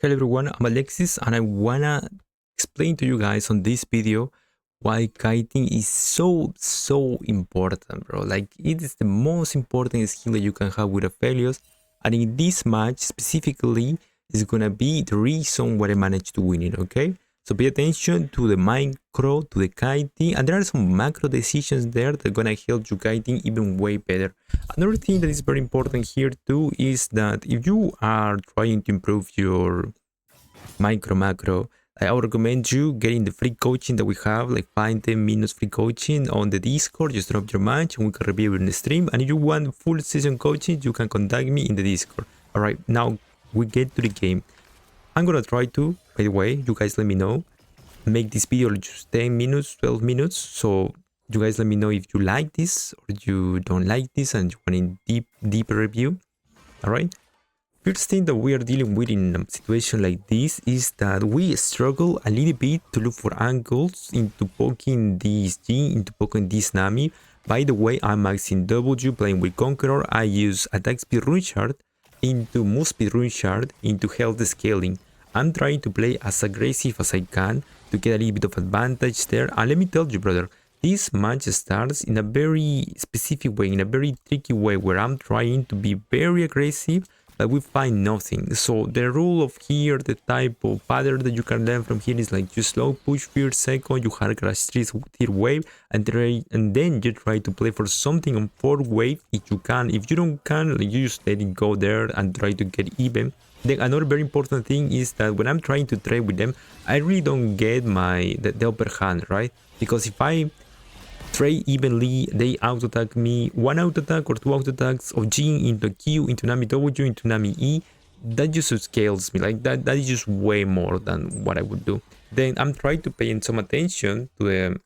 Hello everyone, I'm Alexis and I wanna explain to you guys on this video why kiting is so important, bro. Like, it is the most important skill that you can have with Aphelios, and in this match specifically is gonna be the reason why I managed to win it, okay? So pay attention to the micro, to the kiting, and there are some macro decisions there that are gonna help you kiting even way better. Another thing that is very important here too is that if you are trying to improve your macro, I would recommend you getting the free coaching that we have, like 5-10 minutes free coaching on the Discord. Just drop your match and we can review it in the stream. And if you want full session coaching, you can contact me in the Discord. All right, now we get to the game. I'm gonna try to, by the way, you guys let me know, make this video just 10 minutes, 12 minutes. So you guys let me know if you like this or you don't like this and you want a deeper review. All right. First thing that we are dealing with in a situation like this is that we struggle a little bit to look for angles into poking this G, into poking this Nami. By the way, I'm maxing W, playing with Conqueror. I use attack speed rune shard into move speed rune shard into health scaling. I'm trying to play as aggressive as I can to get a little bit of advantage there. And let me tell you, brother, this match starts in a very specific way, in a very tricky way, where I'm trying to be very aggressive, but we find nothing. So the rule of here, the type of pattern that you can learn from here is like you slow push first second, you hard crash 3rd wave, and then you try to play for something on 4th wave if you can. If you don't can, like, you just let it go there and try to get even. Then another very important thing is that when I'm trying to trade with them, I really don't get the upper hand, right? Because if I trade evenly, they auto attack me, 1 auto attack or 2 auto attacks of G into Q, into Nami W, into Nami E. That just scales me, like that is just way more than what I would do. Then I'm trying to pay some attention to the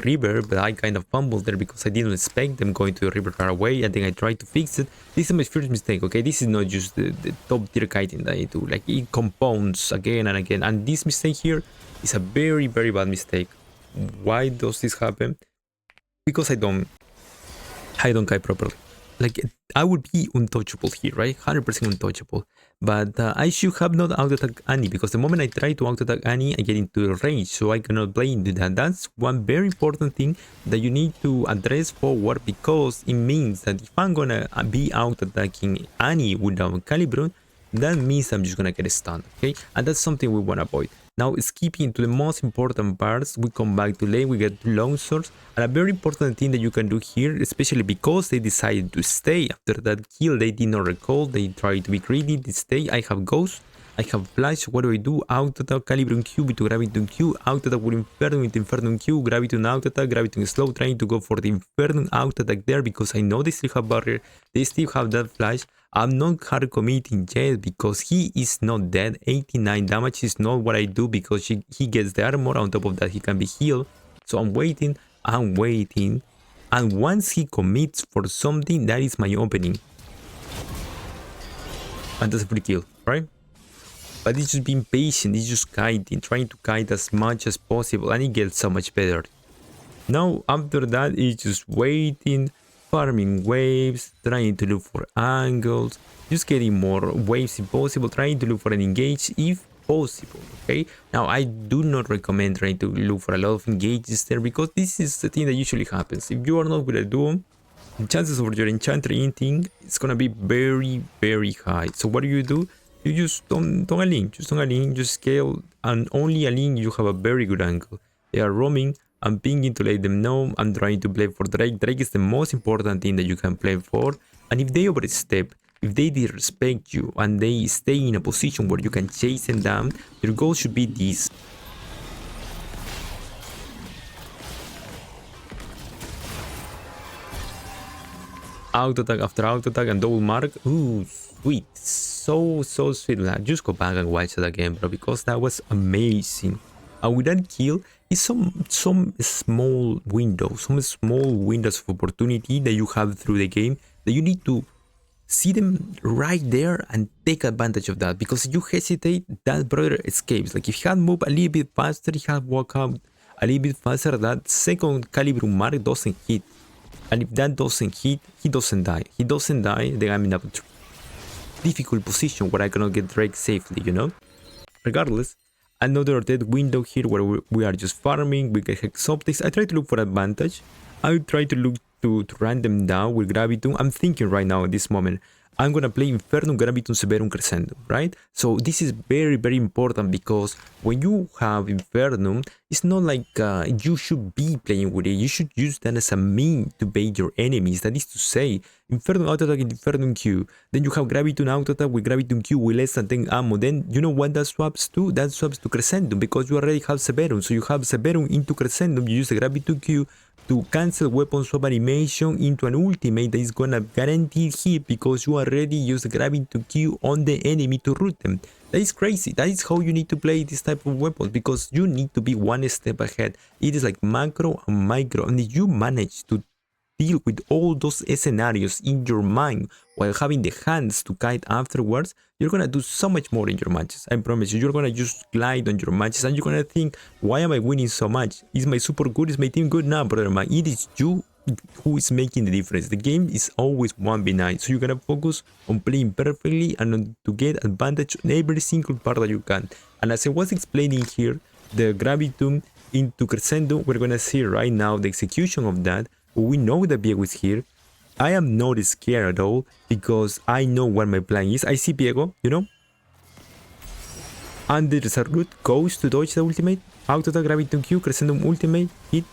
river, but I kind of fumbled there because I didn't expect them going to the river far away, and then I tried to fix it. This is my first mistake, okay? This is not just the top tier kiting that I do, like it compounds again and again, and this mistake here is a very bad mistake. Why does this happen? Because I don't kite properly. Like, I would be untouchable here, right? 100% untouchable. But I should have not auto-attack Annie, because the moment I try to auto-attack Annie, I get into the range, so I cannot play into that. That's one very important thing that you need to address forward, because it means that if I'm gonna be auto-attacking Annie without Calibre, that means I'm just gonna get stunned, okay? And that's something we want to avoid. Now, skipping to the most important parts, we come back to lane, we get long swords, and a very important thing that you can do here, especially because they decided to stay after that kill, they did not recall, they tried to be greedy, they stay. I have Ghost, I have Flash. What do? Auto attack, Calibre Q with Gravitum Q, auto attack with Inferno Q, Gravitum auto attack, Gravitum slow, trying to go for the Inferno auto attack there because I know they still have barrier, they still have that Flash. I'm not hard committing yet because he is not dead. 89 damage is not what I do because he gets the armor. On top of that, he can be healed. So I'm waiting. And once he commits for something, that is my opening. And that's a free kill, right? But it's just being patient, it's just kiting, trying to kite as much as possible, and it gets so much better. Now, after that, it's just waiting, farming waves, trying to look for angles, just getting more waves if possible, trying to look for an engage if possible, okay? Now, I do not recommend trying to look for a lot of engages there because this is the thing that usually happens. If you are not with a duo, the chances of your enchanter inting is gonna be very high. So what do? You just don't align, just scale, and only align you have a very good angle. They are roaming. I'm pinging to let them know I'm trying to play for Drake. Drake is the most important thing that you can play for. And if they overstep, if they disrespect you and they stay in a position where you can chase them down, your goal should be this. Auto attack after auto attack and double mark. Ooh, sweet. So sweet. Just go back and watch it again, bro, because that was amazing. And with that kill, is some small windows, of opportunity that you have through the game that you need to see them right there and take advantage of that. Because if you hesitate, that brother escapes. Like, if he had moved a little bit faster, he had walked out a little bit faster, that second Calibre mark doesn't hit. And if that doesn't hit, he doesn't die. Then I'm in a difficult position where I cannot get Drake safely, you know? Regardless, another dead window here where we are just farming, we get Hex Optics. I try to look for advantage. I try to look to run them down with Gravitum. I'm thinking right now at this moment, I'm gonna play Infernum, Gravitum, Severum, Crescendum, right? So this is very, very important because when you have Infernum, it's not like you should be playing with it. You should use that as a mean to bait your enemies. That is to say, Infernum auto attack, Infernum Q. Then you have Gravitum auto attack with Gravitum Q with less than 10 ammo. Then you know what that swaps to? That swaps to Crescendum because you already have Severum. So you have Severum into Crescendum. You use the Gravitum Q to cancel weapon swap animation into an ultimate that is gonna guarantee hit because you already use the Gravitum Q on the enemy to root them. That is crazy. That is how you need to play this type of weapons because you need to be one step ahead. It is like macro and micro, and if you manage to deal with all those scenarios in your mind while having the hands to kite afterwards, you're gonna do so much more in your matches. I promise you, you're gonna just glide on your matches and you're gonna think, why am I winning so much? Is my super good? Is my team good? Nah, brother man, it is you who is making the difference. The game is always 1v9, so you're gonna focus on playing perfectly and on to get advantage on every single part that you can. And as I was explaining here, the Gravitum into Crescendo, we're gonna see right now the execution of that. We know that Viego is here. I am not scared at all because I know what my plan is. I see Viego, you know, and there's a route goes to dodge the ultimate, auto attack, Gravitum Q, Crescendum ultimate, hit.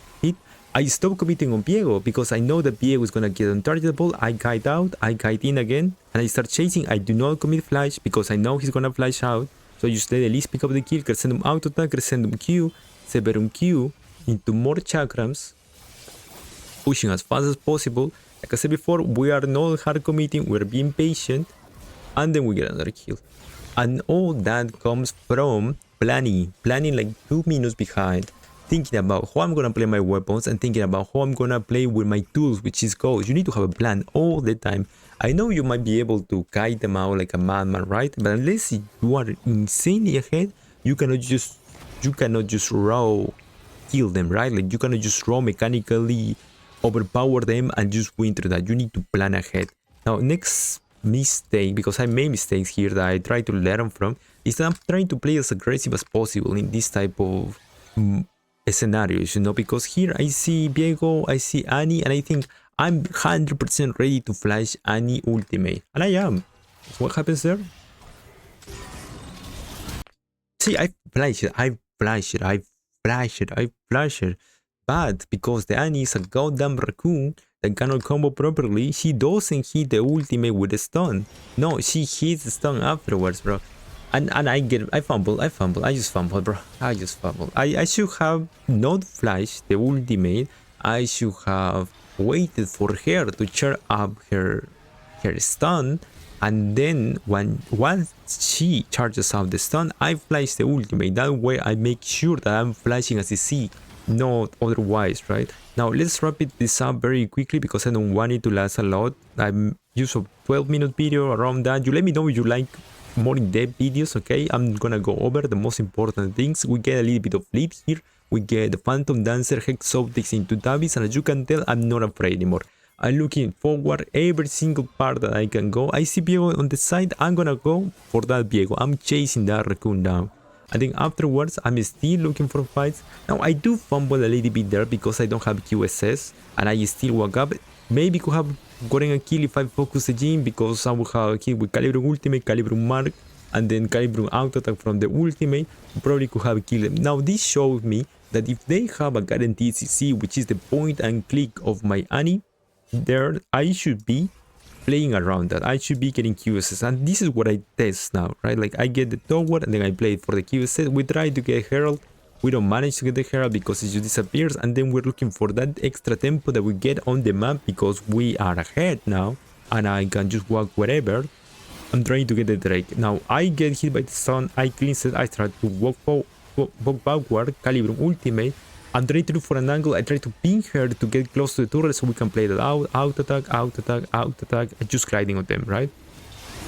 I stop committing on Viego because I know that Viego is gonna get untargetable. I kite out, I kite in again, and I start chasing. I do not commit flash because I know he's gonna flash out. So I just let Elise pick up the kill, Crescendum auto attack, Crescendum Q, Severum Q into more chakrams, pushing as fast as possible. Like I said before, we are not hard committing, we're being patient, and then we get another kill. And all that comes from planning like 2 minutes behind, thinking about how I'm gonna play my weapons and thinking about how I'm gonna play with my tools, which is goals. You need to have a plan all the time. I know you might be able to kite them out like a madman, right? But unless you are insanely ahead, you cannot just raw kill them, right? Like you cannot just raw mechanically overpower them and just win through that. You need to plan ahead. Now, next mistake, because I made mistakes here that I try to learn from, is that I'm trying to play as aggressive as possible in this type of scenarios, you know, because here I see Viego, I see Annie, and I think I'm 100% ready to flash Annie ultimate, and I am. So what happens there? See, I flash it, but because the Annie is a goddamn raccoon that cannot combo properly, she doesn't hit the ultimate with the stun. No, she hits the stun afterwards, bro. And I fumble, I just fumble, bro. I should have not flashed the ultimate. I should have waited for her to cheer up her stun, and then once she charges out the stun, I flash the ultimate. That way I make sure that I'm flashing as a C, not otherwise, right? Now let's wrap this up very quickly because I don't want it to last a lot. I'm use a 12-minute video around that. You let me know if you like more in-depth videos, okay? I'm gonna go over the most important things. We get a little bit of lead here. We get the Phantom Dancer, Hex Optics into Tabis, and as you can tell, I'm not afraid anymore. I'm looking forward every single part that I can go. I see Viego on the side. I'm gonna go for that Viego. I'm chasing that raccoon down. I think afterwards, I'm still looking for fights. Now, I do fumble a little bit there because I don't have QSS, and I still walk up. Maybe could have gotten a kill if I focus the gym because I would have a kill with Calibrum Ultimate, Calibrum Mark, and then Calibrum Auto Attack from the Ultimate. Probably could have killed them. Now, this shows me that if they have a guaranteed CC, which is the point and click of my Annie, there I should be playing around that. I should be getting QSS, and this is what I test now, right? Like I get the tower and then I play it for the QSS. We try to get Herald. We don't manage to get the Herald because it just disappears, and then we're looking for that extra tempo that we get on the map because we are ahead now and I can just walk wherever. I'm trying to get the Drake. Now I get hit by the stun, I cleanse it, I start to walk backward, Calibrum Ultimate. I'm trying to look for an angle. I try to ping her to get close to the turret so we can play that out. Auto attack, just gliding on them, right?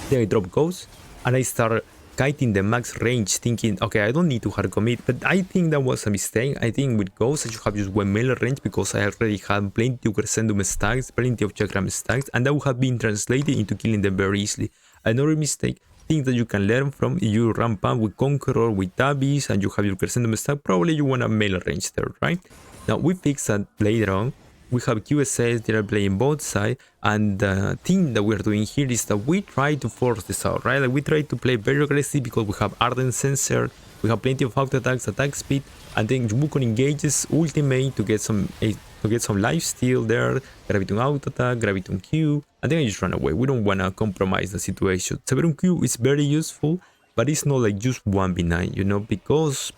Then I drop Ghost and I start kiting the max range, thinking, okay, I don't need to hard commit, but I think that was a mistake. I think with Ghost I should have used 1 melee range because I already had plenty of Crescendum stacks, plenty of Chakram stacks, and that would have been translated into killing them very easily. Another mistake, things that you can learn from, if you ramp up with Conqueror, with Tabis, and you have your Crescendum stack, probably you want a melee range there, right? Now we fix that later on. We have QSS, they are playing both sides, and the thing that we are doing here is that we try to force this out, right? Like we try to play very aggressive because we have Ardent Sensor, we have plenty of auto attacks, attack speed, and then Wukong engages ultimate to get some lifesteal there, Gravitum auto attack, Gravitum Q, and then I just run away. We don't want to compromise the situation. Severum Q is very useful, but it's not like just 1v9, you know, because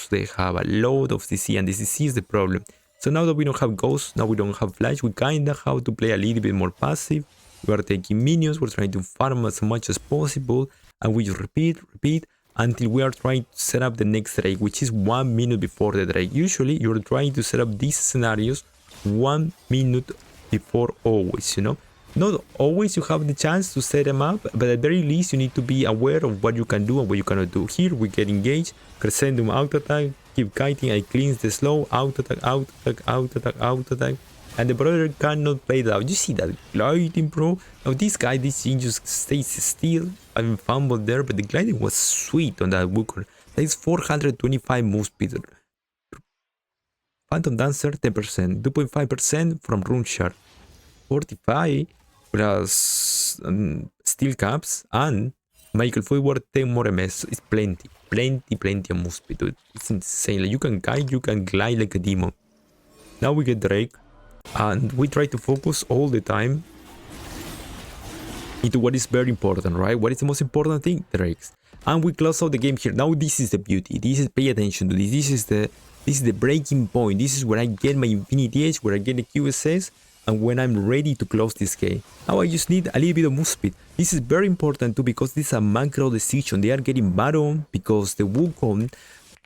they have a lot of CC, and the CC is the problem. So now that we don't have Ghost, now we don't have Flash, we kinda have to play a little bit more passive. We are taking minions, we're trying to farm as much as possible, and we just repeat, until we are trying to set up the next Drake, which is 1 minute before the Drake. Usually, you're trying to set up these scenarios 1 minute before always, you know? Not always you have the chance to set them up, but at the very least, you need to be aware of what you can do and what you cannot do. Here, we get engaged, Crescendum auto attack, keep kiting, I cleanse the slow, auto attack, auto attack, auto attack, auto attack, and the brother cannot play that out. You see that gliding, bro? Now this guy, this just stays still. I haven't fumbled there, but the gliding was sweet on that Wukong. That is 425 move speed. Phantom Dancer 10%, 2.5% from Rune Shard, 45 plus steel caps, and Michael Forward 10 more MS. It's plenty of move speed, dude. It's insane. Like you can guide, you can glide like a demon. Now we get Drake, and we try to focus all the time into what is very important, right? What is the most important thing? Drakes. And we close out the game here. Now this is the beauty. This is, pay attention to this. This is the breaking point. This is where I get my Infinity Edge, where I get the QSS, and when I'm ready to close this game. Now I just need a little bit of move speed. This is very important too, because this is a macro decision. They are getting Baron because the Wukong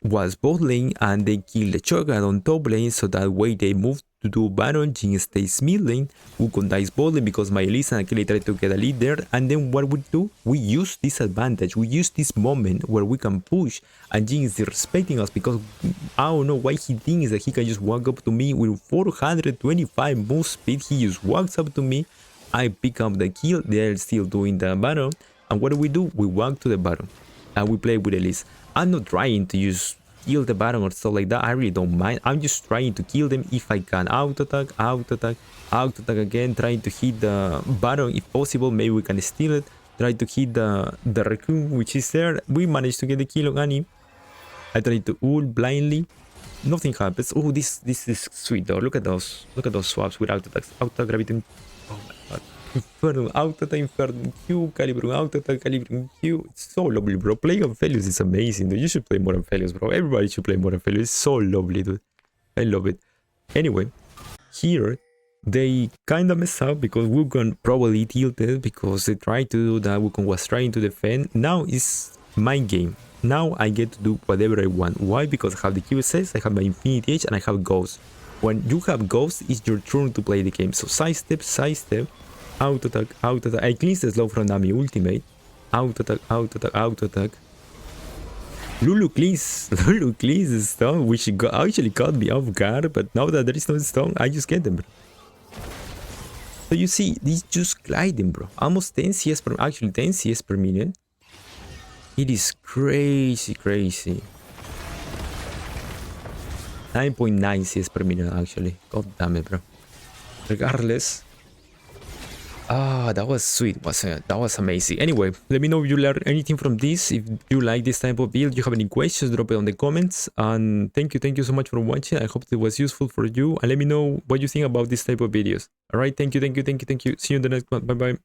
was bot lane and they kill the Cho'Gath on top lane, so that way they move to do Baron, Jhin stays mid lane, Wukong dies bot lane because my Elisa and Kelly try to get a lead there, and then what we do? We use this advantage, we use this moment where we can push, and Jhin is disrespecting us because I don't know why he thinks that he can just walk up to me with 425 move speed. He just walks up to me, I pick up the kill, they're still doing the Baron, and what do? We walk to the Baron, and we play with Elise. I'm not trying to use kill the Baron or stuff like that. I really don't mind. I'm just trying to kill them if I can. Auto attack, auto attack, auto attack again. Trying to hit the Baron if possible. Maybe we can steal it. Try to hit the Raccoon, which is there. We managed to get the kill on Annie. I tried to ult blindly. Nothing happens. Oh, this is sweet though. Look at those swaps with auto attacks. Auto Gravitum. Oh my god. Inferno, auto attack, Inferno Q, Calibrum, auto attack, Calibrum Q. It's so lovely, bro. Playing Aphelios is amazing, dude. You should play more Aphelios, bro. Everybody should play more Aphelios. It's so lovely, dude. I love it. Anyway, here they kind of mess up because Wukong probably tilted because they tried to do that. Wukong was trying to defend. Now it's my game. Now I get to do whatever I want. Why? Because I have the QSS, I have my Infinity Edge, and I have Ghost. When you have Ghost, it's your turn to play the game. So sidestep, auto attack, auto attack. I cleanse the slow from Nami ultimate. Auto attack, auto attack, auto attack. Lulu cleans the stone, which actually caught me off guard, but now that there is no stone, I just get them, bro. So you see, this just gliding, bro. Almost 10 CS per, actually 10 CS per minute. It is crazy. 9.9 CS per minute, actually. God damn it, bro. Regardless. That was sweet, that was amazing. Anyway, let me know if you learned anything from this. If you like this type of build, you have any questions, drop it on the comments. And thank you so much for watching. I hope it was useful for you. And let me know what you think about this type of videos. Alright, thank you. See you in the next one. Bye bye.